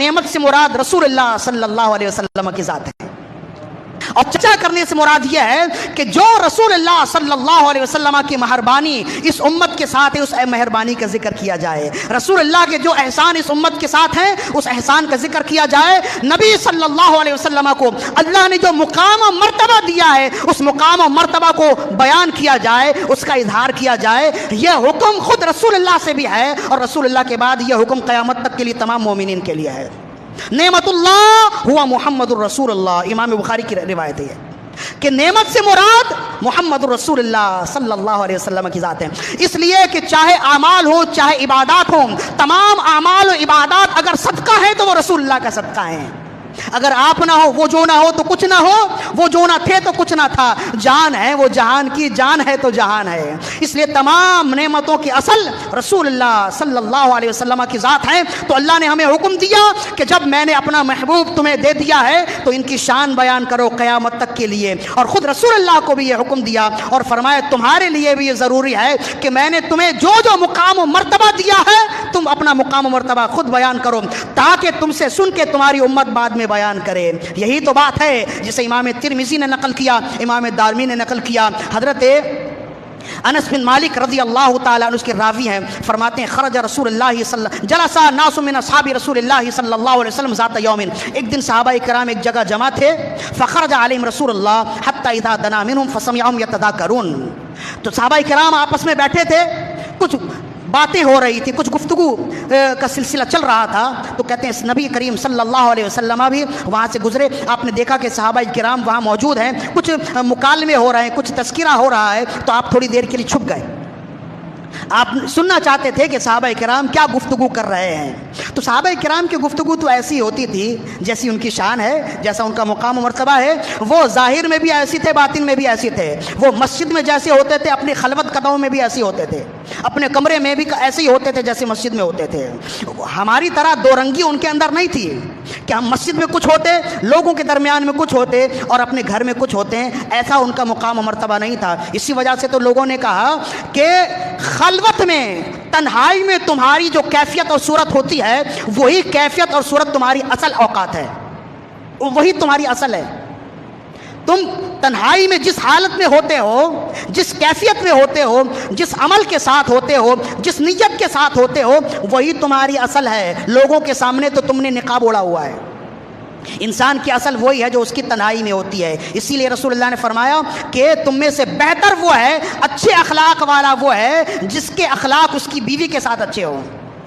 نعمت سے مراد رسول اللہ صلی اللہ علیہ وسلم کی ذات ہے، اور چرچا کرنے سے مراد یہ ہے کہ جو رسول اللہ صلی اللہ علیہ وسلم کی مہربانی اس امت کے ساتھ ہے، اس مہربانی کا ذکر کیا جائے، رسول اللہ کے جو احسان اس امت کے ساتھ ہیں اس احسان کا ذکر کیا جائے، نبی صلی اللہ علیہ وسلم کو اللہ نے جو مقام و مرتبہ دیا ہے اس مقام و مرتبہ کو بیان کیا جائے، اس کا اظہار کیا جائے۔ یہ حکم خود رسول اللہ سے بھی ہے، اور رسول اللہ کے بعد یہ حکم قیامت تک کے لیے تمام مومنین کے لیے ہے۔ نعمت اللہ ہوا محمد الرسول اللہ، امام بخاری کی روایت ہے کہ نعمت سے مراد محمد الرسول اللہ صلی اللہ علیہ وسلم کی ذات ہے، اس لیے کہ چاہے اعمال ہو چاہے عبادات ہوں، تمام اعمال و عبادات اگر صدقہ ہے تو وہ رسول اللہ کا صدقہ ہے۔ اگر آپ نہ ہو، وہ جو نہ ہو تو کچھ نہ ہو، وہ جو نہ تھے تو کچھ نہ تھا، جان ہے وہ جہان کی، جان ہے تو جہان ہے۔ اس لیے تمام نعمتوں کی اصل رسول اللہ صلی اللہ علیہ وسلم کی ذات ہے۔ تو اللہ نے ہمیں حکم دیا کہ جب میں نے اپنا محبوب تمہیں دے دیا ہے تو ان کی شان بیان کرو قیامت تک کے لیے، اور خود رسول اللہ کو بھی یہ حکم دیا اور فرمایا تمہارے لیے بھی یہ ضروری ہے کہ میں نے تمہیں جو جو مقام و مرتبہ دیا ہے تم اپنا مقام و مرتبہ خود بیان کرو، تاکہ تم سے سن کے تمہاری امت بعد میں بیان کرے۔ یہی تو بات ہے جسے امام ترمذی نے نقل کیا، امام دارمی نے نقل کیا، حضرت انس بن مالک رضی اللہ تعالیٰ عنہ اس کے راوی ہیں، فرماتے ہیں خرج رسول اللہ جلس ناس من اصحاب رسول اللہ صلی اللہ علیہ وسلم ذات یوم، ایک دن صحابہ کرام ایک جگہ جمع تھے، فخرج علیہم رسول اللہ حتی اذا دنا منہم فسمعہم یتذاکرون، تو صحابہ کرام آپس میں بیٹھے تھے، کچھ باتیں ہو رہی تھی، کچھ گفتگو کا سلسلہ چل رہا تھا، تو کہتے ہیں نبی کریم صلی اللہ علیہ وسلم بھی وہاں سے گزرے، آپ نے دیکھا کہ صحابہ کرام وہاں موجود ہیں، کچھ مکالمے ہو رہے ہیں، کچھ تذکرہ ہو رہا ہے، تو آپ تھوڑی دیر کے لیے چھپ گئے، آپ سننا چاہتے تھے کہ صحابہ کرام کیا گفتگو کر رہے ہیں۔ تو صحابہ کرام کی گفتگو تو ایسی ہوتی تھی جیسی ان کی شان ہے، جیسا ان کا مقام و مرتبہ ہے، وہ ظاہر میں بھی ایسی تھے، باطن میں بھی ایسی تھے، وہ مسجد میں جیسے ہوتے تھے اپنی خلوت قدموں میں بھی ایسے ہوتے تھے، اپنے کمرے میں بھی ایسے ہی ہوتے تھے جیسے مسجد میں ہوتے تھے۔ ہماری طرح دو رنگی ان کے اندر نہیں تھی کہ ہم مسجد میں کچھ ہوتے، لوگوں کے درمیان میں کچھ ہوتے اور اپنے گھر میں کچھ ہوتے ہیں، ایسا ان کا مقام و مرتبہ نہیں تھا۔ اسی وجہ سے تو لوگوں نے کہا کہ خلوت میں، تنہائی میں تمہاری جو کیفیت اور صورت ہوتی ہے وہی کیفیت اور صورت تمہاری اصل اوقات ہے، وہی تمہاری اصل ہے۔ تم تنہائی میں جس حالت میں ہوتے ہو، جس کیفیت میں ہوتے ہو، جس عمل کے ساتھ ہوتے ہو، جس نیت کے ساتھ ہوتے ہو، وہی تمہاری اصل ہے۔ لوگوں کے سامنے تو تم نے نقاب اوڑھا ہوا ہے، انسان کی اصل وہی ہے جو اس کی تنہائی میں ہوتی ہے۔ اسی لیے رسول اللہ نے فرمایا کہ تم میں سے بہتر وہ ہے، اچھے اخلاق والا وہ ہے جس کے اخلاق اس کی بیوی کے ساتھ اچھے ہوں۔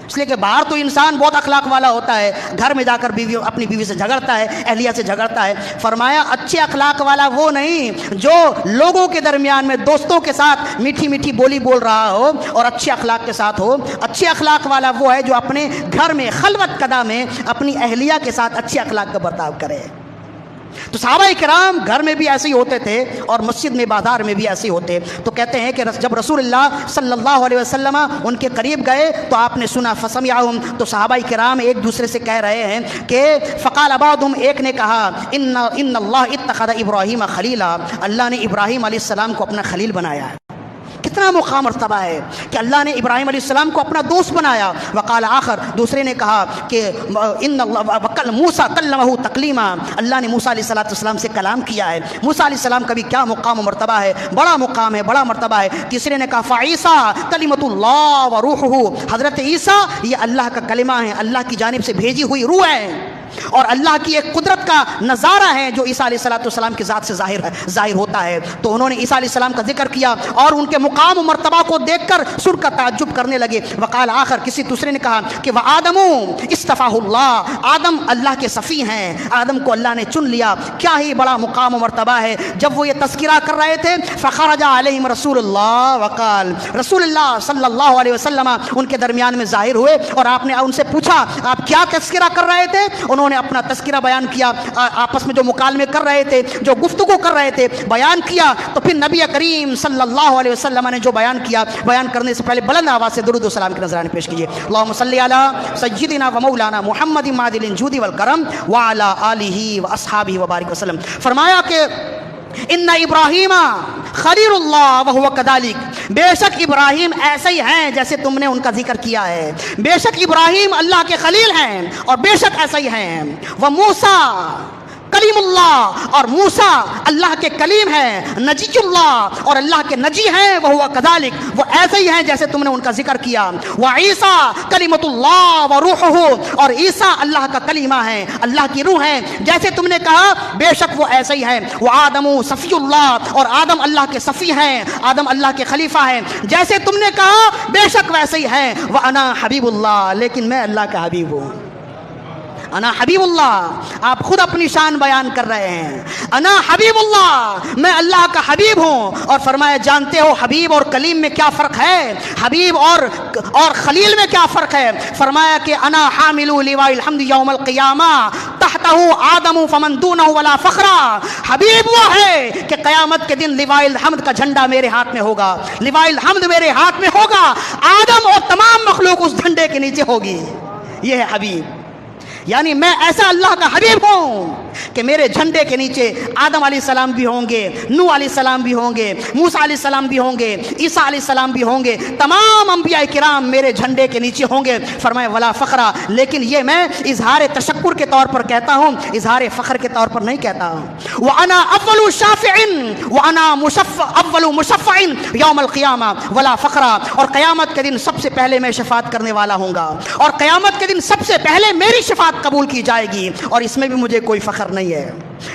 اس لیے کہ باہر تو انسان بہت اخلاق والا ہوتا ہے، گھر میں جا کر اپنی بیوی سے جھگڑتا ہے، اہلیہ سے جھگڑتا ہے۔ فرمایا اچھے اخلاق والا وہ نہیں جو لوگوں کے درمیان میں دوستوں کے ساتھ میٹھی میٹھی بولی بول رہا ہو اور اچھے اخلاق کے ساتھ ہو، اچھے اخلاق والا وہ ہے جو اپنے گھر میں خلوت قدہ میں اپنی اہلیہ کے ساتھ اچھے اخلاق کا برتاؤ کرے۔ تو صحابہ کرام گھر میں بھی ایسے ہی ہوتے تھے اور مسجد میں، بازار میں بھی ایسے ہی ہوتے۔ تو کہتے ہیں کہ جب رسول اللہ صلی اللہ علیہ وسلم ان کے قریب گئے تو آپ نے سنا فسمعہم، تو صحابہ کرام ایک دوسرے سے کہہ رہے ہیں کہ فقال بعضهم، ایک نے کہا ان اللہ اتخذ ابراہیم خلیلا، اللہ نے ابراہیم علیہ السلام کو اپنا خلیل بنایا ہے۔ کتنا مقام مرتبہ ہے کہ اللہ نے ابراہیم علیہ السلام کو اپنا دوست بنایا۔ وقال آخر، دوسرے نے کہا کہ ان اللہ موسیٰ کلمہ تکلیما، اللہ نے موسیٰ علیہ السلام سے کلام کیا ہے۔ موسیٰ علیہ السلام کا بھی کیا مقام و مرتبہ ہے، بڑا مقام ہے، بڑا مرتبہ ہے۔ تیسرے نے کہا فعیسیٰ کلمۃ اللہ و روحہ، حضرت عیسیٰ یہ اللہ کا کلمہ ہے، اللہ کی جانب سے بھیجی ہوئی روح ہے اور اللہ کی ایک قدرت کا نظارہ ہے جو عیسیٰ علیہ السلام کی ذات سے ظاہر ہوتا ہے۔ تو انہوں نے عیسیٰ علیہ السلام کا ذکر کیا اور ان کے مقام و مرتبہ کو دیکھ کر سن کر تعجب کرنے لگے۔ وقال آخر، کسی دوسرے نے کہا کہ وآدم اصطفاہ اللہ، آدم اللہ کے صفی ہیں، آدم کو اللہ نے چن لیا۔ کیا ہی بڑا مقام و مرتبہ ہے۔ جب وہ یہ تذکرہ کر رہے تھے فخرج علیہم رسول اللہ وقال، رسول اللہ صلی اللہ علیہ وسلم ان کے درمیان میں ظاہر ہوئے اور آپ نے ان سے پوچھا آپ کیا تذکرہ کر رہے تھے؟ انہوں نے اپنا تذکرہ بیان کیا، آپس میں جو مکالمے کر رہے تھے، جو گفتگو کر رہے تھے بیان کیا۔ تو پھر نبی کریم صلی اللہ علیہ وسلم نے جو بیان کیا، بیان کرنے سے پہلے بلند آواز سے درود و سلام کے نذرانے پیش کیجیے۔ اللہم صلی علی سیدنا و مولانا محمد معدل الجود والکرم وعلی آلہ و اصحابہ وبارک وسلم۔ فرمایا کہ ان ابراہیم خلیل اللہ وہو کذالک، بے شک ابراہیم ایسے ہی ہیں جیسے تم نے ان کا ذکر کیا ہے، بے شک ابراہیم اللہ کے خلیل ہیں اور بے شک ایسے ہی ہیں، وہ موسیٰ کلیم اللہ، اور موسیٰ اللہ کے کلیم ہیں، نجی اللہ اور اللہ کے نجی ہیں، وہ کذالک وہ ایسے ہی ہیں جیسے تم نے ان کا ذکر کیا، وہ عیسیٰ کلمۃ اللہ و روحہ، اور عیسیٰ اللہ کا کلیمہ ہے، اللہ کی روح ہے، جیسے تم نے کہا بے شک وہ ایسے ہی ہیں، وہ آدم صفی اللہ، اور آدم اللہ کے صفی ہیں، آدم اللہ کے خلیفہ ہیں، جیسے تم نے کہا بے شک ویسے ہی ہیں، وہ انا حبیب اللہ، لیکن میں اللہ کا حبیب ہوں، انا حبیب اللہ، آپ خود اپنی شان بیان کر رہے ہیں، انا حبیب اللہ، میں اللہ کا حبیب ہوں، اور فرمایا جانتے ہو حبیب اور کلیم میں کیا فرق ہے، حبیب اور خلیل میں کیا فرق ہے، فرمایا کہ انا حامل لواء الحمد یوم القیامہ تحتہ آدم فمن دونہ ولا فخر، حبیب وہ ہے کہ قیامت کے دن لواء الحمد کا جھنڈا میرے ہاتھ میں ہوگا، لواء الحمد میرے ہاتھ میں ہوگا، آدم اور تمام مخلوق اس جھنڈے کے نیچے ہوگی، یہ ہے حبیب، یعنی میں ایسا اللہ کا حبیب ہوں کہ میرے جھنڈے کے نیچے آدم علیہ السلام بھی ہوں گے، نوح علیہ السلام بھی ہوں گے، موسیٰ علیہ السلام بھی ہوں گے، عیسیٰ علیہ السلام بھی ہوں گے، تمام انبیاء کرام میرے جھنڈے کے نیچے ہوں گے، فرمائے ولا فخرا، لیکن یہ میں اظہار تشکر کے طور پر کہتا ہوں، اظہار فخر کے طور پر نہیں کہتا ہوں، وَأَنَا أَوَّلُ شَافِعٍ وَأَنَا أَوَّلُ مُشَفَّعٍ یوم القیامہ ولا فخرا، اور قیامت کے دن سب سے پہلے میں شفاعت کرنے والا ہوں گا، اور قیامت کے دن سب سے پہلے میری شفاعت قبول کی جائے گی، اور اس میں بھی مجھے کوئی فخر نہیں ہے،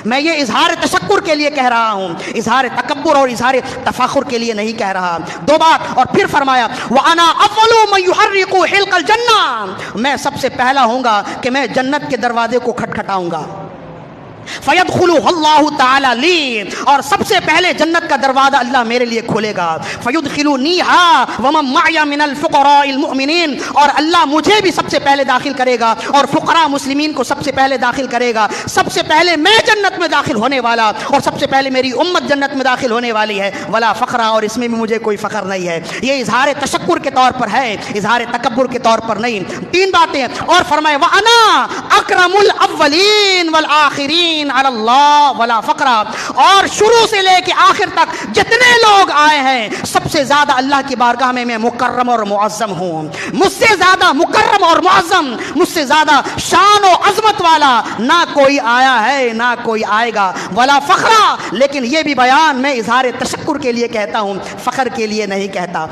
میں یہ اظہار تشکر کے لیے کہہ رہا ہوں، اظہار تکبر اور اظہار تفاخر کے لیے نہیں کہہ رہا، دو بات، اور پھر فرمایا وَأَنَا أَوَّلُ مَن يُحَرِّقُ حِلْقَ الْجَنَّةِ، میں سب سے پہلا ہوں گا کہ میں جنت کے دروازے کو کھٹکھٹاؤں گا، فَيَدْخُلُهُ اللَّهُ تَعَالَى لِي، اور سب سے پہلے جنت کا دروازہ اللہ میرے لیے کھولے گا، فَيُدْخِلُنِيهَا وَمَن مَّعِيَ مِنَ الْفُقَرَاءِ الْمُؤْمِنِينَ، اور اللہ مجھے بھی سب سے پہلے داخل کرے گا، اور فقراء مسلمین کو سب سے پہلے داخل کرے گا، سب سے پہلے میں جنت میں داخل ہونے والا، اور سب سے پہلے میری امت جنت میں داخل ہونے والی ہے، ولا فخرا، اور اس میں بھی مجھے کوئی فخر نہیں ہے، یہ اظہار تشکر کے طور پر ہے، اظہار تکبر کے طور پر نہیں، تین باتیں، اور فرمائے وَأَنَا أَكْرَمُ الْأَوَّلِينَ وَالْآخِرِينَ علی اللہ ولا فقرا، اور شروع سے لے کے آخر تک جتنے لوگ آئے ہیں سب سے زیادہ اللہ کی بارگاہ میں مکرم اور معظم ہوں، مجھ سے زیادہ مکرم اور معظم، مجھ سے زیادہ شان و عظمت والا نہ کوئی آیا ہے نہ کوئی آئے گا، ولا فخرا، لیکن یہ بھی بیان میں اظہار تشکر کے لیے کہتا ہوں، فخر کے لیے نہیں کہتا۔